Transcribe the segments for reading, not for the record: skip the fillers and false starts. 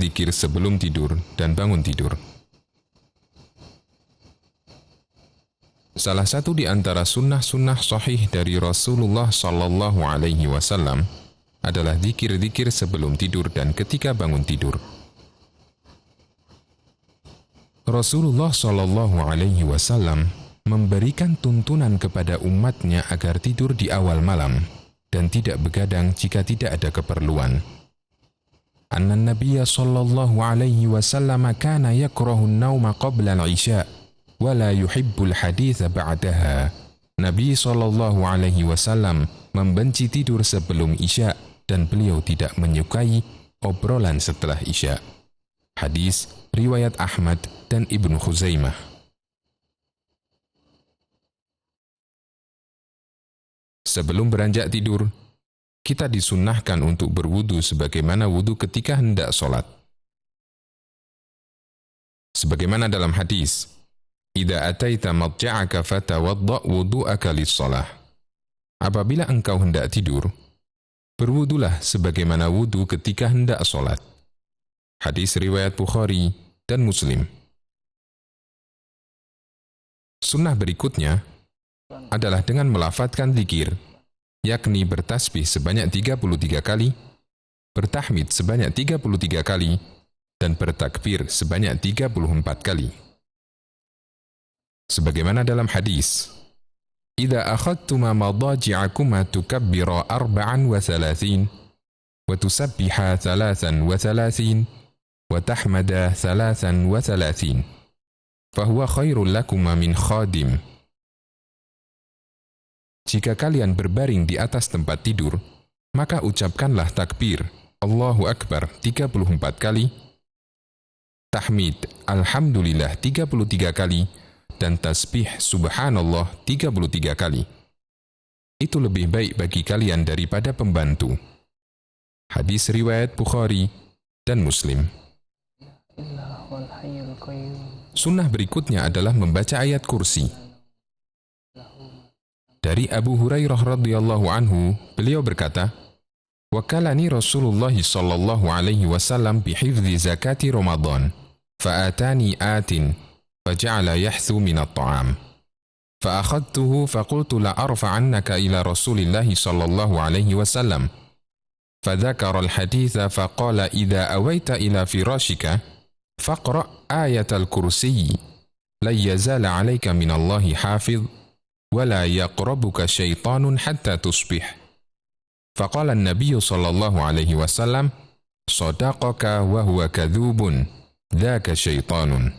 zikir sebelum tidur dan bangun tidur. Salah satu di antara sunnah-sunnah sahih dari Rasulullah Sallallahu Alaihi Wasallam adalah zikir-zikir sebelum tidur dan ketika bangun tidur. Rasulullah Sallallahu Alaihi Wasallam memberikan tuntunan kepada umatnya agar tidur di awal malam dan tidak begadang jika tidak ada keperluan. Anna Nabiya Sallallahu Alaihi Wasallam kana yakrahu an-nauma qabla al-isya wa la yuhibbul haditha ba'daha. Nabi Sallallahu Alaihi Wasallam membenci tidur sebelum isya dan beliau tidak menyukai obrolan setelah isya. Hadis riwayat Ahmad dan Ibnu Khuzaimah. Sebelum beranjak tidur, kita disunnahkan untuk berwudu sebagaimana wudu ketika hendak sholat. Sebagaimana dalam hadis, "Idza ataita madja'aka fatawadda' wudu'aka lis-shalah." Apabila engkau hendak tidur, berwudulah sebagaimana wudu ketika hendak sholat. Hadis riwayat Bukhari dan Muslim. Sunnah berikutnya adalah dengan melafadzkan zikir, yakni bertasbih sebanyak 33 kali, bertahmid sebanyak 33 kali, dan bertakbir sebanyak 34 kali. Sebagaimana dalam hadis, "Idza akhadtuma madaji'akuma tukabbira 34 wa tusabbiha 33 wa tahmada 33 fahuwa khairul lakuma min khadim." Jika kalian berbaring di atas tempat tidur, maka ucapkanlah takbir Allahu Akbar 34 kali, tahmid Alhamdulillah 33 kali, dan tasbih Subhanallah 33 kali. Itu lebih baik bagi kalian daripada pembantu. Hadis riwayat Bukhari dan Muslim. Sunnah berikutnya adalah membaca ayat kursi. Dari Abu Hurairah radhiyallahu anhu, beliau berkata, "Wakalani Rasulullah sallallahu alaihi wasallam bihifdzi zakati Ramadan, fa'atani atin, faja'ala yahthu min at-ta'am. Fa'akhadtuhu faqultu la arfa'annaka ila Rasulillah sallallahu alaihi wasallam. Fadzakara al-haditha faqala idza awaita ila firashika, faqra' ayatal kursi, la yazala 'alaika min Allahi hafidh. ولا يقربك شيطان حتى تصبح. فقال النبي صلى الله عليه وسلم صدقك وهو كذوب ذاك شيطان.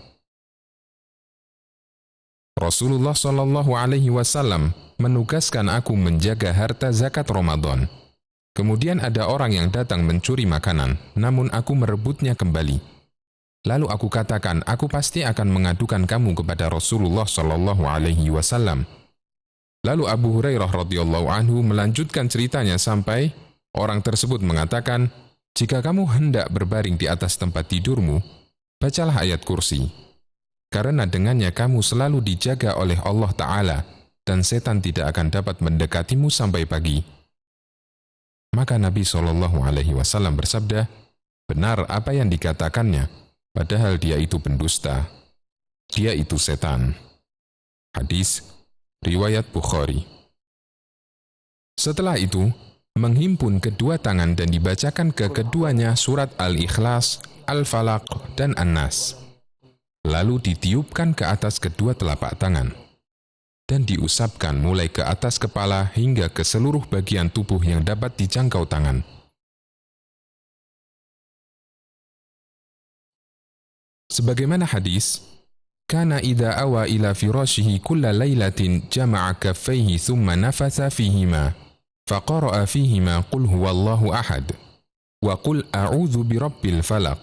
Rasulullah Shallallahu Alaihi Wasallam menugaskan aku menjaga harta zakat Ramadan. Kemudian ada orang yang datang mencuri makanan, namun aku merebutnya kembali. Lalu aku katakan, aku pasti akan mengadukan kamu kepada Rasulullah Shallallahu Alaihi Wasallam. Lalu Abu Hurairah radhiyallahu anhu melanjutkan ceritanya sampai orang tersebut mengatakan, jika kamu hendak berbaring di atas tempat tidurmu, bacalah ayat kursi. Karena dengannya kamu selalu dijaga oleh Allah Ta'ala dan setan tidak akan dapat mendekatimu sampai pagi. Maka Nabi SAW bersabda, benar apa yang dikatakannya, padahal dia itu pendusta. Dia itu setan. Hadis riwayat Bukhari. Setelah itu, menghimpun kedua tangan dan dibacakan ke keduanya surat Al-Ikhlas, Al-Falaq, dan An-Nas. Lalu ditiupkan ke atas kedua telapak tangan, dan diusapkan mulai ke atas kepala hingga ke seluruh bagian tubuh yang dapat dijangkau tangan. Sebagaimana hadis, kana idza awa ila firashihi kulla lailatin jama'a kaffaihi thumma nafatha fihima faqara'a fihima qul huwallahu ahad wa qul a'udzu birabbil falaq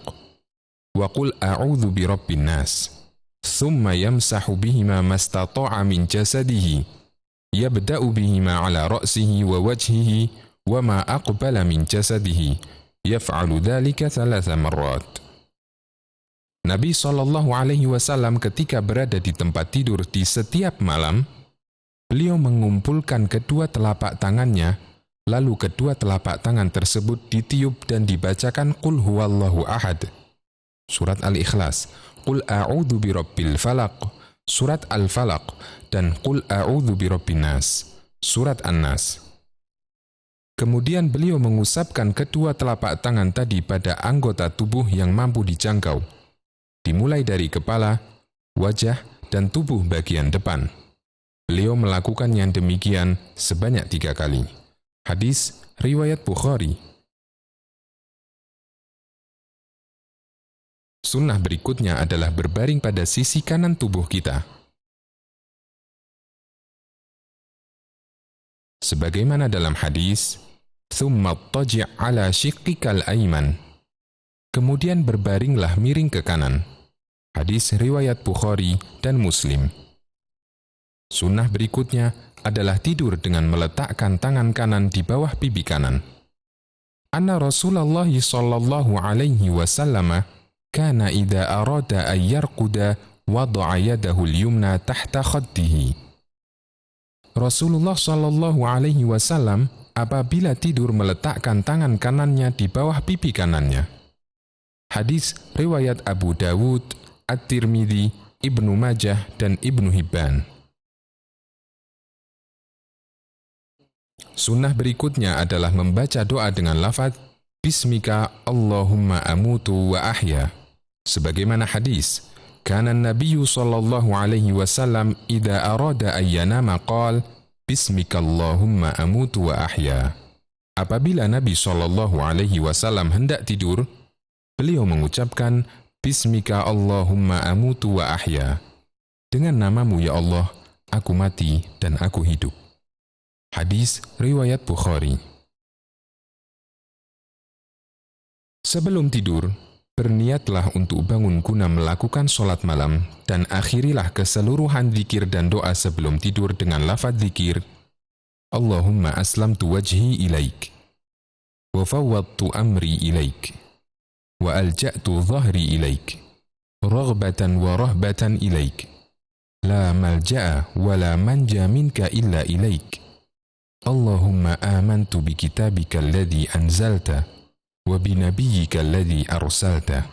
wa qul a'udzu birabbin nas thumma yamsahu bihima mastata'a min jasadihi yabda'u bihima ala ra'sihi wa wajhihi wa ma aqbala min jasadihi yaf'alu dhalika 3 marrat. Nabi SAW ketika berada di tempat tidur di setiap malam, beliau mengumpulkan kedua telapak tangannya, lalu kedua telapak tangan tersebut ditiup dan dibacakan Qul huwallahu ahad Surat Al-Ikhlas, Qul a'udzu birabbil falaq, Surat Al-Falaq, dan Qul a'udzu birabbin nas, Surat An-Nas. Kemudian beliau mengusapkan kedua telapak tangan tadi pada anggota tubuh yang mampu dijangkau, dimulai dari kepala, wajah, dan tubuh bagian depan. Beliau melakukannya demikian sebanyak 3 kali. Hadis riwayat Bukhari. Sunnah berikutnya adalah berbaring pada sisi kanan tubuh kita. Sebagaimana dalam hadis, "Tsumma taji' ala shiqqikal ayman." Kemudian berbaringlah miring ke kanan. Hadis riwayat Bukhari dan Muslim. Sunnah berikutnya adalah tidur dengan meletakkan tangan kanan di bawah pipi kanan. Anna Rasulullah sallallahu alaihi wasallam kana idza arada an yarquda wada'a yadahu al-yumna tahta khaddihi. Rasulullah sallallahu alaihi wasallam apabila tidur meletakkan tangan kanannya di bawah pipi kanannya. Hadis riwayat Abu Dawud, At-Tirmidzi, Ibnu Majah, dan Ibnu Hibban. Sunnah berikutnya adalah membaca doa dengan lafaz Bismika Allahumma amutu wa ahya. Sebagaimana hadis, kana an-nabiyyu sallallahu alaihi wasallam idza arada an yanama qala Bismika Allahumma amutu wa ahya. Apabila Nabi sallallahu alaihi wasallam hendak tidur, beliau mengucapkan Bismika Allahumma amutu wa ahya. Dengan namamu ya Allah, aku mati dan aku hidup. Hadis riwayat Bukhari. Sebelum tidur, berniatlah untuk bangun guna melakukan sholat malam dan akhirilah keseluruhan zikir dan doa sebelum tidur dengan lafaz zikir Allahumma aslamtu wajhi ilaik wa fawwadtu amri ilaik wa alja'tu dhahri ilaik raghbatan wa rahbatan ilaik la malja'a wa la manja minka illa ilaik Allahumma amantu bi kitabika alladhi anzalta wa bi nabiyyika alladhi arsalta.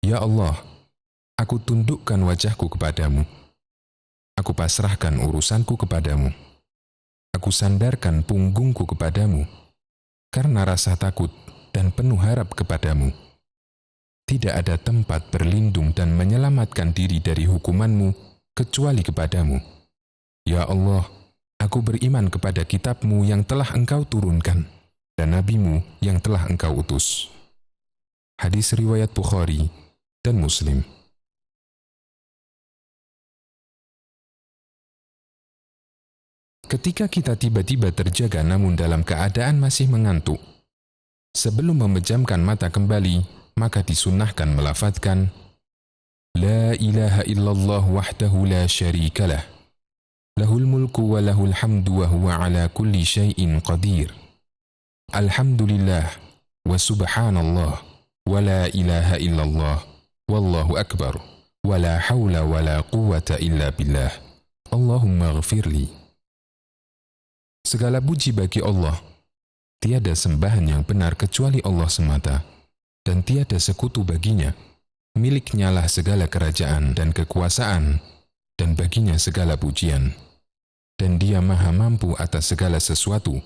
Ya Allah, aku tundukkan wajahku kepadamu. Aku pasrahkan urusanku kepadamu. Aku sandarkan punggungku kepadamu karena rasa takut dan penuh harap kepadamu. Tidak ada tempat berlindung dan menyelamatkan diri dari hukumanmu kecuali kepadamu. Ya Allah, aku beriman kepada kitabmu yang telah engkau turunkan dan nabimu yang telah engkau utus. Hadis riwayat Bukhari dan Muslim. Ketika kita tiba-tiba terjaga namun dalam keadaan masih mengantuk, sebelum memejamkan mata kembali, maka disunnahkan melafadzkan La ilaha illallah wahdahu la syarikalah, lahul mulku wa lahul hamdu wa huwa ala kulli syai'in qadir. Alhamdulillah wa subhanallah wa la ilaha illallah wallahu akbar wa la hawla wa la quwwata illa billah. Allahumma ghafirli. Segala puji bagi Allah. Tiada sembahan yang benar kecuali Allah semata, dan tiada sekutu baginya. Miliknya lah segala kerajaan dan kekuasaan, dan baginya segala pujian. Dan Dia maha mampu atas segala sesuatu.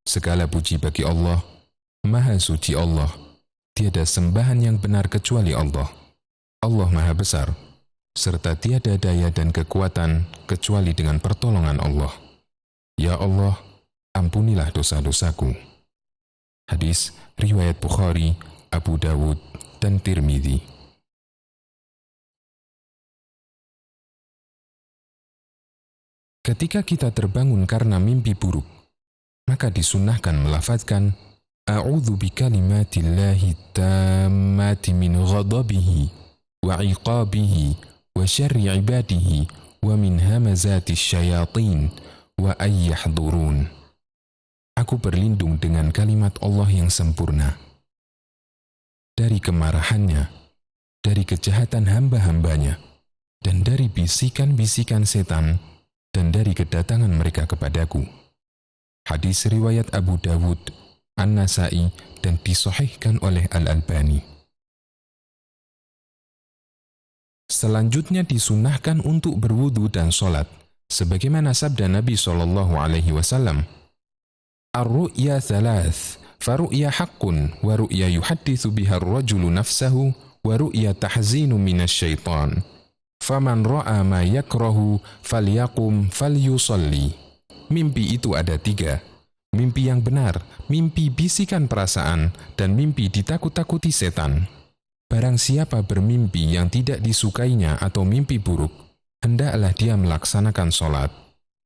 Segala puji bagi Allah, maha suci Allah. Tiada sembahan yang benar kecuali Allah. Allah maha besar, serta tiada daya dan kekuatan kecuali dengan pertolongan Allah. Ya Allah, ampunilah dosa-dosaku. Hadis riwayat Bukhari, Abu Dawud, dan Tirmidzi. Ketika kita terbangun karena mimpi buruk, maka disunnahkan melafadzkan A'udzu bikalimatillahi tammati min ghadabihi wa iqabihi wa syarri ibadihi wa min hamazati syayatin wa ayyahdurun. Aku berlindung dengan kalimat Allah yang sempurna dari kemarahannya, dari kejahatan hamba-hambanya, dan dari bisikan-bisikan setan, dan dari kedatangan mereka kepadaku. Hadis riwayat Abu Dawud, An-Nasai, dan disahihkan oleh Al-Albani. Selanjutnya disunahkan untuk berwudu dan sholat, sebagaimana sabda Nabi SAW, Ar-ru'ya thalath, faru'ya haqqun, wa ru'ya yuhaddithu biha ar-rajulu nafsahu, wa ru'ya tahzinu minasyaitan. Faman ra'a ma yakrahu, falyaqum falyusalli. Mimpi itu ada 3. Mimpi yang benar, mimpi bisikan perasaan, dan mimpi ditakut-takuti setan. Barang siapa bermimpi yang tidak disukainya atau mimpi buruk, hendaklah dia melaksanakan sholat.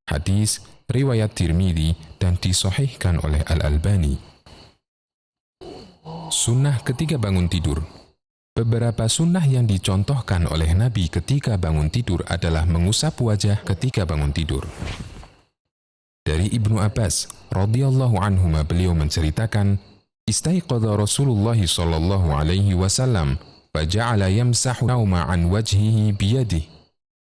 Hadis riwayat Tirmidzi dan disahihkan oleh Al-Albani. Sunnah ketika bangun tidur. Beberapa sunnah yang dicontohkan oleh Nabi ketika bangun tidur adalah mengusap wajah ketika bangun tidur. Dari Ibnu Abbas radhiyallahu anhuma, beliau menceritakan, Istaiqadha Rasulullah sallallahu alaihi wasallam faja'ala yamsahu nauma an wajhihi biyadihi.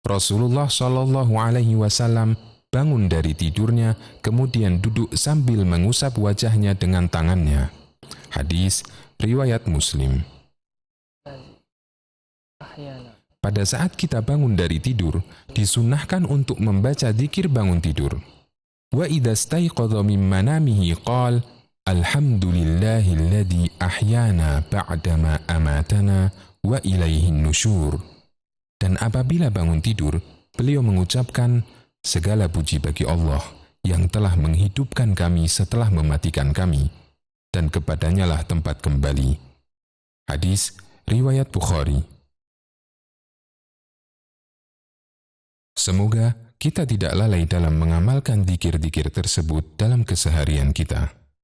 Rasulullah sallallahu alaihi wasallam bangun dari tidurnya, kemudian duduk sambil mengusap wajahnya dengan tangannya. Hadis riwayat Muslim. Pada saat kita bangun dari tidur, disunnahkan untuk membaca dzikir bangun tidur. Wa idza staiqadha min manamihi qala Alhamdulillahilladzi ahyana ba'dama amatana wa ilaihin nusyur. Dan apabila bangun tidur, beliau mengucapkan, segala puji bagi Allah yang telah menghidupkan kami setelah mematikan kami, dan kepadanyalah tempat kembali. Hadis riwayat Bukhari. Semoga kita tidak lalai dalam mengamalkan dzikir-dzikir tersebut dalam keseharian kita.